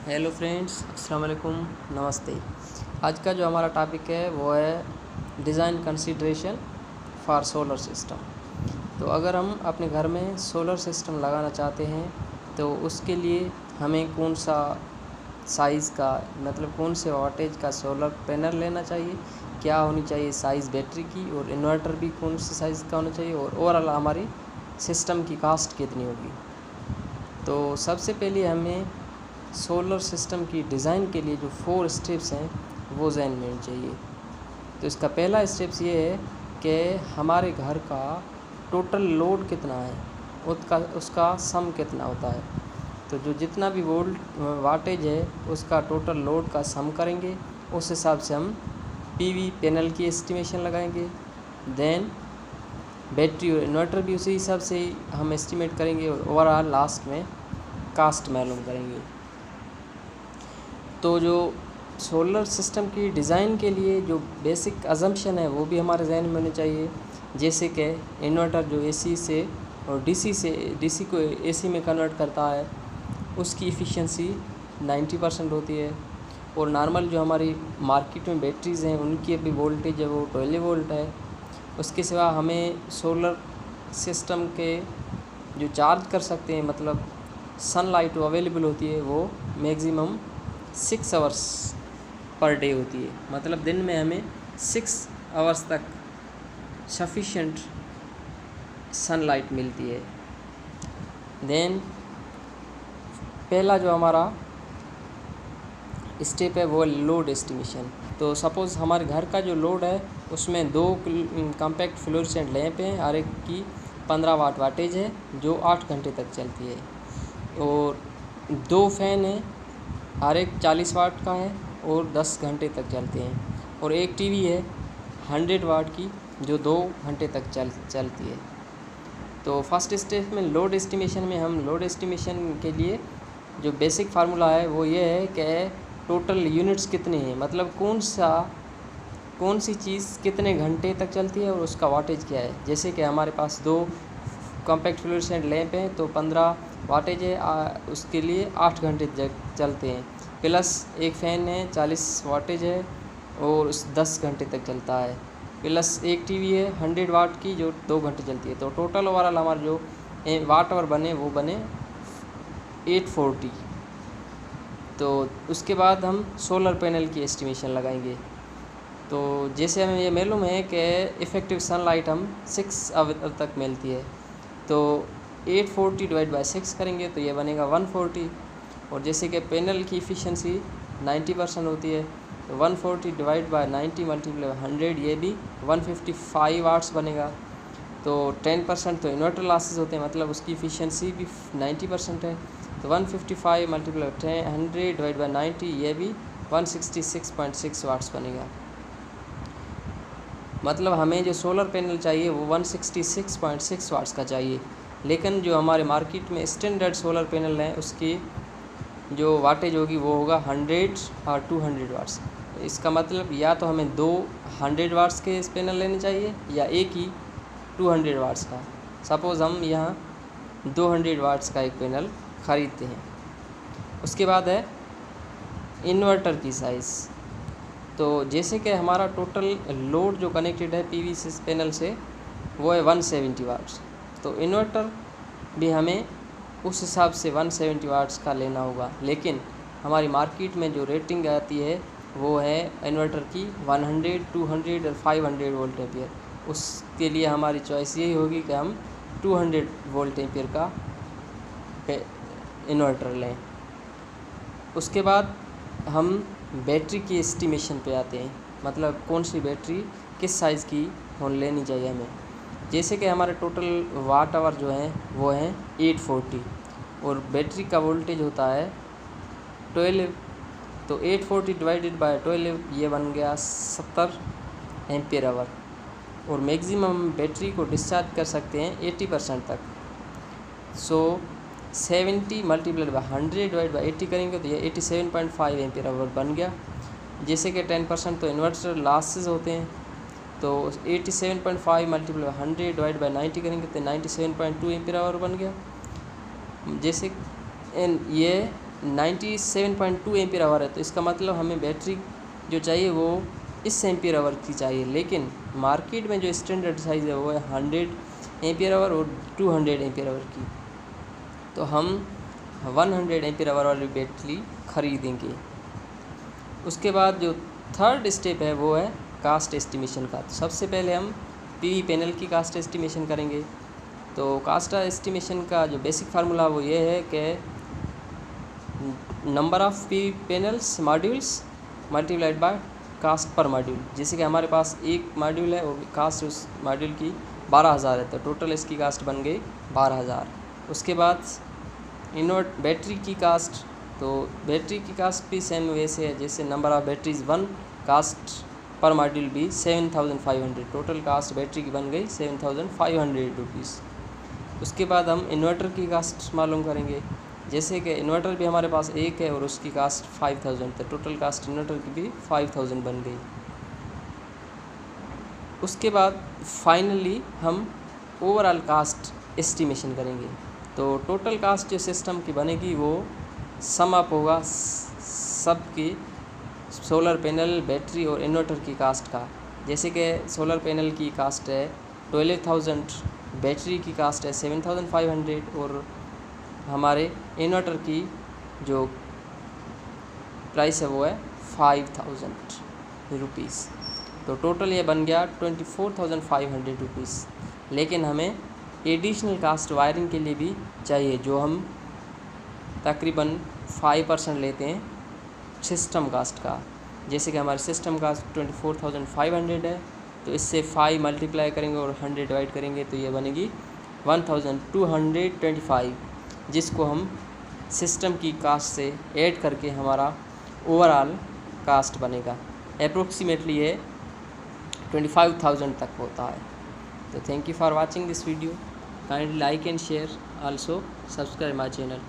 Hello friends, अस्सलाम वालेकुम, नमस्ते। आज का जो हमारा टॉपिक है वो है design consideration for solar system. तो अगर हम अपने घर में सोलर सिस्टम लगाना चाहते हैं तो उसके लिए हमें कौन सा साइज़ का मतलब कौन से वाटेज का सोलर पैनल लेना चाहिए, क्या होनी चाहिए साइज़ बैटरी की, और इन्वर्टर भी कौन से साइज़ का होना चाहिए, और ओवरऑल हमारी सिस्टम की कास्ट कितनी होगी। तो सबसे पहले हमें सोलर सिस्टम की डिज़ाइन के लिए जो 4 स्टेप्स हैं वो ज़हन में चाहिए। तो इसका पहला स्टेप्स ये है कि हमारे घर का टोटल लोड कितना है, उसका सम कितना होता है। तो जो जितना भी वाटेज है उसका टोटल लोड का सम करेंगे, उस हिसाब से हम पीवी पैनल की एस्टिमेशन लगाएंगे। देन बैटरी और इन्वर्टर भी उसी हिसाब से हम एस्टिमेट करेंगे और ओवरऑल लास्ट में कास्ट मालूम करेंगे। तो जो सोलर सिस्टम की डिज़ाइन के लिए जो बेसिक अजम्पशन है वो भी हमारे जहन में होने चाहिए। जैसे कि इन्वर्टर जो एसी से और डीसी को एसी में कन्वर्ट करता है उसकी इफ़िशियंसी 90% होती है। और नॉर्मल जो हमारी मार्केट में बैटरीज़ हैं उनकी अभी वोल्टेज है वो 12 वोल्ट है। उसके सिवा हमें सोलर सिस्टम के जो चार्ज कर सकते हैं मतलब सनलाइट अवेलेबल होती है वो मैक्सिमम 6 आवर्स पर डे होती है। मतलब दिन में हमें 6 आवर्स तक सफिशेंट सनलाइट मिलती है। देन पहला जो हमारा स्टेप है वो लोड एस्टिमेशन। तो सपोज़ हमारे घर का जो लोड है उसमें 2 कॉम्पैक्ट फ्लोरेसेंट लैंप हैं, हर एक की 15 वाटेज है जो 8 घंटे तक चलती है, और 2 फैन हैं, हर एक 40 वाट का है और 10 घंटे तक चलते हैं, और एक टीवी है 100 वाट की जो 2 घंटे तक चलती है। तो फर्स्ट स्टेप में लोड एस्टिमेशन में हम लोड एस्टिमेशन के लिए जो बेसिक फार्मूला है वो ये है कि टोटल यूनिट्स कितने हैं, मतलब कौन सी चीज़ कितने घंटे तक चलती है और उसका वाटेज क्या है। जैसे कि हमारे पास 2 कॉम्पैक्ट फ्लोरेसेंट लैंप हैं तो 15 वाटेज है, उसके लिए 8 घंटे चलते हैं, प्लस एक फ़ैन है 40 वाटेज है और उस 10 घंटे तक चलता है, प्लस एक टीवी है 100 वाट की जो 2 घंटे चलती है। तो टोटल ओवरऑल हमारे जो वाट आवर बने वो बने 840। तो उसके बाद हम सोलर पैनल की एस्टिमेशन लगाएंगे। तो जैसे हमें ये मालूम है कि इफ़ेक्टिव सनलाइट हम 6 आवर तक मिलती है, तो 840 डिवाइड बाय 6 करेंगे तो ये बनेगा 140। और जैसे कि पैनल की इफ़िशियंसी 90% होती है तो 140 डिवाइड बाय 90 मल्टीप्लाई 100 ये भी 155 वाट्स बनेगा। तो 10% तो इन्वर्टर लॉसेस होते हैं, मतलब उसकी इफ़िशियंसी भी 90% है, तो 155 मल्टीप्लाई 100 डिवाइड बाय 90 ये भी 166.6 वाट्स बनेगा। मतलब हमें जो सोलर पैनल चाहिए वो 166.6 वाट्स का चाहिए, लेकिन जो हमारे मार्केट में स्टैंडर्ड सोलर पैनल हैं उसकी जो वाटेज होगी वो होगा 100 और 200 वाट्स। इसका मतलब या तो हमें 2 100 वाट्स के पैनल लेने चाहिए या एक ही 200 वाट्स का। सपोज़ हम यहाँ 200 वाट्स का एक पैनल ख़रीदते हैं। उसके बाद है इन्वर्टर की साइज़। तो जैसे कि हमारा टोटल लोड जो कनेक्टेड है पीवी पैनल से वो है 170 वाट्स, तो इन्वर्टर भी हमें उस हिसाब से 170 वाट्स का लेना होगा। लेकिन हमारी मार्केट में जो रेटिंग आती है वो है इन्वर्टर की 100, 200 और 500 वोल्ट एम्पियर। उसके लिए हमारी चॉइस यही होगी कि हम 200 वोल्ट एम्पियर का इन्वर्टर लें। उसके बाद हम बैटरी की एस्टिमेशन पे आते हैं, मतलब कौन सी बैटरी किस साइज़ की लेनी चाहिए हमें। जैसे कि हमारे टोटल वाट आवर जो हैं वो हैं 840 और बैटरी का वोल्टेज होता है 12, तो 840 डिवाइडेड बाय 12 ये बन गया 70 एम्पियर आवर। और मैक्सिमम बैटरी को डिस्चार्ज कर सकते हैं 80% तक। सो 70 मल्टीप्लाइड बाई 100 डिवाइड बाई 80 करेंगे तो ये 87.5 एम्पियर आवर बन गया। जैसे कि 10% तो इन्वर्टर लॉसेस होते हैं, तो 87.5 मल्टीप्लाई बाई 100 डिवाइड बाई 90 करेंगे तो 97.2 एम्पियर आवर बन गया। जैसे ये 97.2 एम्पियर आवर है, तो इसका मतलब हमें बैटरी जो चाहिए वो इस एम्पियर आवर की चाहिए, लेकिन मार्केट में जो स्टैंडर्ड साइज़ है वो है 100 एम्पियर आवर और 200 एम्पियर आवर की। तो हम 100 एम्पियर आवर वाली बैटरी ख़रीदेंगे। उसके बाद जो थर्ड स्टेप है वो है कास्ट एस्टिमेशन का। तो सबसे पहले हम पीवी पैनल की कास्ट एस्टिमेशन करेंगे। तो कास्ट एस्टिमेशन का जो बेसिक फार्मूला वो ये है कि number of PV panels modules multiplied by cost पर मॉड्यूल। जैसे कि हमारे पास एक मॉड्यूल है और कास्ट उस मॉड्यूल की 12,000 है, तो टोटल इसकी कास्ट बन गई 12,000। उसके बाद बैटरी की कास्ट, तो बैटरी की कास्ट भी सेम वैसे है जैसे नंबर ऑफ़ बैटरीज 1, कास्ट पर मॉड्यूल भी 7,500। टोटल कास्ट बैटरी की बन गई 7,500 रुपीज़। उसके बाद हम इन्वर्टर की कास्ट मालूम करेंगे। जैसे कि इन्वर्टर भी हमारे पास एक है और उसकी कास्ट 5,000, तो टोटल कास्ट इन्वर्टर की भी 5,000 बन गई। उसके बाद फाइनली हम ओवरऑल कास्ट एस्टिमेशन करेंगे। तो टोटल कास्ट जो सिस्टम की बनेगी वो सम अप होगा सबकी सोलर पैनल, बैटरी और इन्वर्टर की कास्ट का। जैसे कि सोलर पैनल की कास्ट है 12,000, बैटरी की कास्ट है 7,500 और हमारे इन्वर्टर की जो प्राइस है वो है 5,000 रुपीज़। तो टोटल ये बन गया 24,500 रुपीज़। लेकिन हमें एडिशनल कास्ट वायरिंग के लिए भी चाहिए, जो हम तकरीबन 5% लेते हैं सिस्टम कास्ट का। जैसे कि हमारे सिस्टम कास्ट 24,500 है, तो इससे 5 मल्टीप्लाई करेंगे और 100 डिवाइड करेंगे तो ये बनेगी 1,225, जिसको हम सिस्टम की कास्ट से ऐड करके हमारा ओवरऑल कास्ट बनेगा। अप्रोक्सीमेटली ये 25,000 तक होता है। तो thank you for watching this video. Kindly like and share, also subscribe my channel.